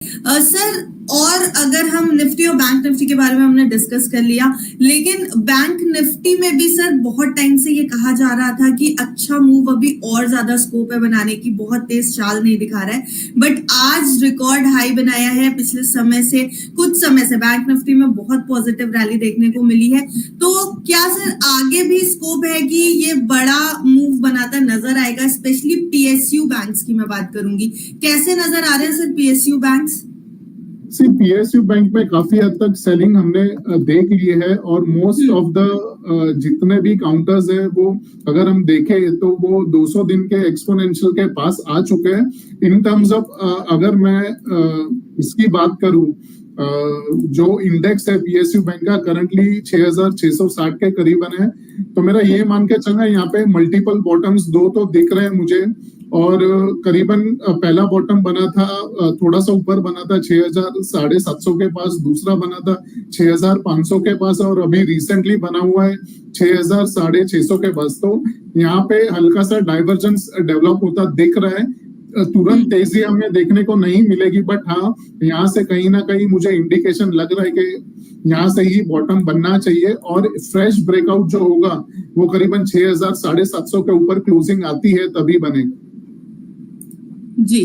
Sir, और अगर हम निफ्टी और बैंक निफ्टी के बारे में हमने डिस्कस कर लिया, लेकिन बैंक निफ्टी में भी सर बहुत टाइम से ये कहा जा रहा था कि अच्छा मूव अभी और ज्यादा स्कोप है बनाने की, बहुत तेज चाल नहीं दिखा रहा है, बट आज रिकॉर्ड हाई बनाया है। पिछले कुछ समय से बैंक निफ्टी में बहुत पॉजिटिव रैली देखने को मिली है। तो क्या सर आगे भी स्कोप है कि ये बड़ा मूव बनाता नजर आएगा? स्पेशली पीएसयू बैंक्स की मैं बात करूंगी, कैसे नजर आ रहे हैं सर पीएसयू बैंक्स? सी पीएसयू बैंक में काफी हद तक सेलिंग हमने देख ली है और मोस्ट ऑफ द जितने भी काउंटर्स है वो अगर हम देखें तो वो 200 दिन के एक्सपोनेंशियल के पास आ चुके हैं। इन टर्म्स ऑफ अगर मैं इसकी बात करूं, जो इंडेक्स है पीएसयू बैंक का करंटली 6660 के करीबन है। तो मेरा ये मान के चलना यहाँ पे मल्टीपल बॉटम्स दो तो दिख रहे हैं मुझे, और करीबन पहला बॉटम बना था, थोड़ा सा ऊपर बना था 6750 के पास, दूसरा बना था 6500 के पास और अभी रिसेंटली बना हुआ है 6600 के पास। तो यहाँ पे हल्का सा डाइवर्जेंस डेवलप होता दिख रहा है। तुरंत तेजी हमें देखने को नहीं मिलेगी, बट हाँ यहाँ से कहीं ना कहीं मुझे इंडिकेशन लग रहा है कि यहाँ से ही बॉटम बनना चाहिए और फ्रेश ब्रेकआउट जो होगा वो करीबन 6000 750 के ऊपर क्लोजिंग आती है तभी बनेगा। जी,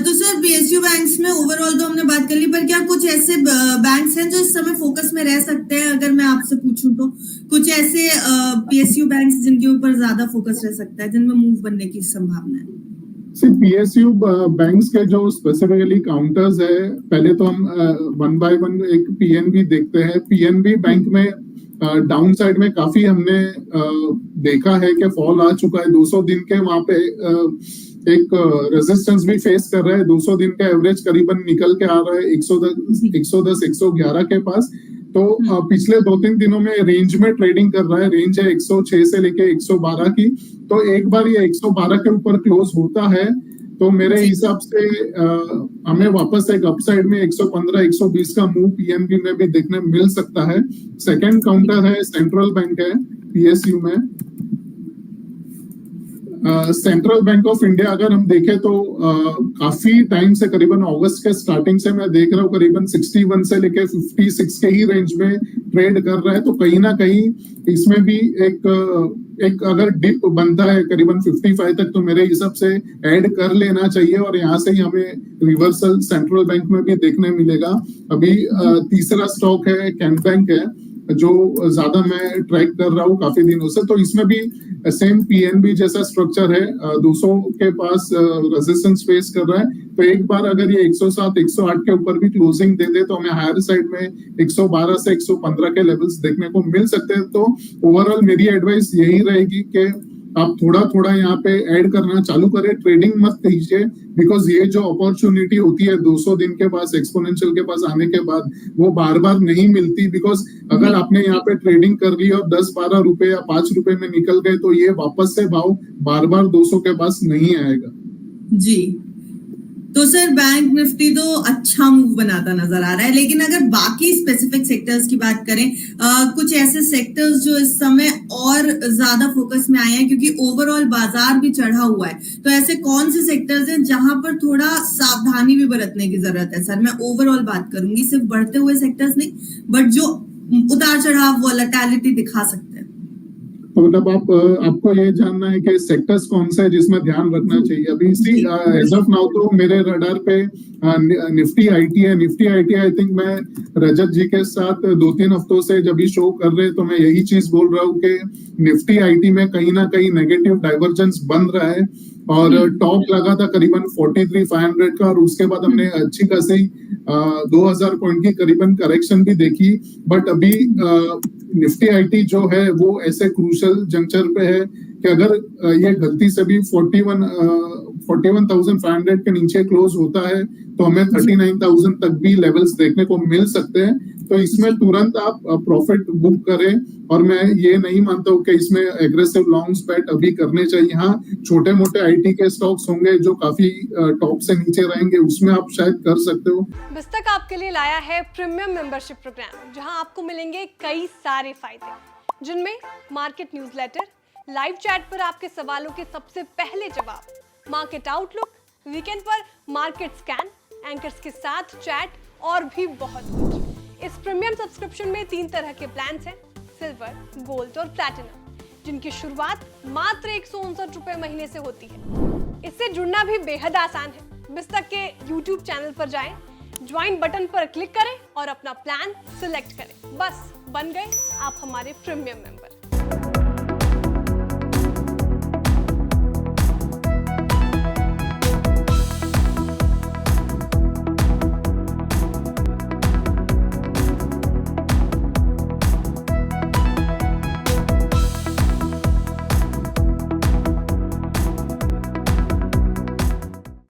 तो सर पीएसयू बैंक्स में ओवरऑल तो हमने बात कर ली, पर क्या कुछ ऐसे बैंक्स हैं जो इस समय फोकस में रह सकते हैं? अगर मैं आपसे पूछूं तो कुछ ऐसे पीएसयू बैंक्स जिनके ऊपर ज्यादा फोकस रह सकता है, जिनमें मूव बनने की संभावना है? सिर्फ पीएसयू बैंक्स के जो स्पेसिफिकली काउंटर्स है, पहले तो हम वन बाय वन एक पीएनबी देखते हैं। पीएनबी बैंक में डाउन साइड में काफी हमने देखा है कि फॉल आ चुका है 200 दिन के, वहां पे एक रेजिस्टेंस भी फेस कर रहा है। 200 दिन का एवरेज करीबन निकल के आ रहा है 110 111 के पास। तो पिछले 2-3 दिनों में रेंज में ट्रेडिंग कर रहा है। रेंज है 106 से लेके 112 की। तो एक बार ये 112 के ऊपर क्लोज होता है तो मेरे हिसाब से हमें वापस एक अपसाइड में 115 120 का मूव पीएनबी में भी देखने मिल सकता है। सेकंड काउंटर है सेंट्रल बैंक है पीएसयू में। सेंट्रल बैंक ऑफ इंडिया अगर हम देखें तो काफी टाइम से करीबन अगस्त के स्टार्टिंग से मैं देख रहा हूँ करीबन 61 से लेके 56 के ही रेंज में ट्रेड कर रहा है। तो कहीं ना कहीं इसमें भी एक अगर डिप बनता है करीबन 55 तक तो मेरे हिसाब से ऐड कर लेना चाहिए और यहाँ से ही हमें रिवर्सल सेंट्रल बैंक में भी देखने मिलेगा। अभी तीसरा स्टॉक है कैन बैंक है जो ज्यादा मैं ट्रैक कर रहा हूँ काफी दिनों से। तो इसमें भी सेम पीएनबी जैसा स्ट्रक्चर है, 200 के पास रेजिस्टेंस फेस कर रहा है। तो एक बार अगर ये 107 108 के ऊपर भी क्लोजिंग दे दे तो हमें हायर साइड में 112 से 115 के लेवल्स देखने को मिल सकते हैं। तो ओवरऑल मेरी एडवाइस यही रहेगी कि आप थोड़ा थोड़ा यहाँ पे ऐड करना चालू करें, ट्रेडिंग मत कीजिए, बिकॉज ये जो अपॉर्चुनिटी होती है 200 दिन के पास एक्सपोनेंशियल के पास आने के बाद वो बार बार नहीं मिलती। बिकॉज अगर आपने यहाँ पे ट्रेडिंग कर ली और 10-12 रुपए या 5 रुपए में निकल गए तो ये वापस से भाव बार बार 200 के पास नहीं आएगा। जी, तो सर बैंक निफ्टी तो अच्छा मूव बनाता नजर आ रहा है, लेकिन अगर बाकी स्पेसिफिक सेक्टर्स की बात करें, कुछ ऐसे सेक्टर्स जो इस समय और ज्यादा फोकस में आए हैं क्योंकि ओवरऑल बाजार भी चढ़ा हुआ है, तो ऐसे कौन से सेक्टर्स हैं जहां पर थोड़ा सावधानी भी बरतने की जरूरत है? सर मैं ओवरऑल बात करूंगी, सिर्फ बढ़ते हुए सेक्टर्स नहीं, बट जो उतार चढ़ाव वोलेटिलिटी दिखा सकते हैं। तो मतलब आपको ये जानना है कि सेक्टर्स कौन से है जिसमें ध्यान रखना चाहिए। अभी इसी एज ऑफ नाउ तो मेरे रडार पे निफ्टी आईटी है। निफ्टी आईटी आई थिंक मैं रजत जी के साथ 2-3 हफ्तों से जब भी शो कर रहे तो मैं यही चीज बोल रहा हूँ कि निफ्टी आईटी में कहीं ना कहीं नेगेटिव डाइवर्जेंस बन रहा है और टॉप लगा था करीबन 43,500 का और उसके बाद हमने अच्छी खासी 2000 पॉइंट की करीबन करेक्शन भी देखी। बट अभी निफ्टी आईटी जो है वो ऐसे क्रूशल जंक्चर पे है कि अगर ये गलती से भी 41,500 के नीचे क्लोज होता है तो हमें 39,000 तक भी लेवल्स देखने को मिल सकते हैं। तो इसमें तुरंत आप प्रॉफिट बुक करें और मैं ये नहीं मानता हूँ कि इसमें एग्रेसिव लॉन्ग स्पेट अभी करने चाहिए। हाँ, छोटे मोटे आईटी के स्टॉक्स होंगे जो काफी टॉप से नीचे रहेंगे, उसमें आप शायद कर सकते हो। बिस्तक आपके लिए लाया है प्रीमियम मेंबरशिप प्रोग्राम, जहां आपको मिलेंगे कई सारे फायदे, जिनमें मार्केट न्यूज़लेटर, लाइव चैट पर आपके सवालों के सबसे पहले जवाब, मार्केट आउटलुक, वीकेंड पर मार्केट स्कैन, एंकर्स के साथ चैट और भी बहुत कुछ। इस प्रीमियम सब्सक्रिप्शन में 3 तरह के प्लान्स हैं, सिल्वर, गोल्ड और प्लैटिनम, जिनकी शुरुआत मात्र 159 रुपए महीने से होती है। इससे जुड़ना भी बेहद आसान है। बिस्तक के YouTube चैनल पर जाएं, ज्वाइन बटन पर क्लिक करें और अपना प्लान सिलेक्ट करें। बस बन गए आप हमारे प्रीमियम मेंबर।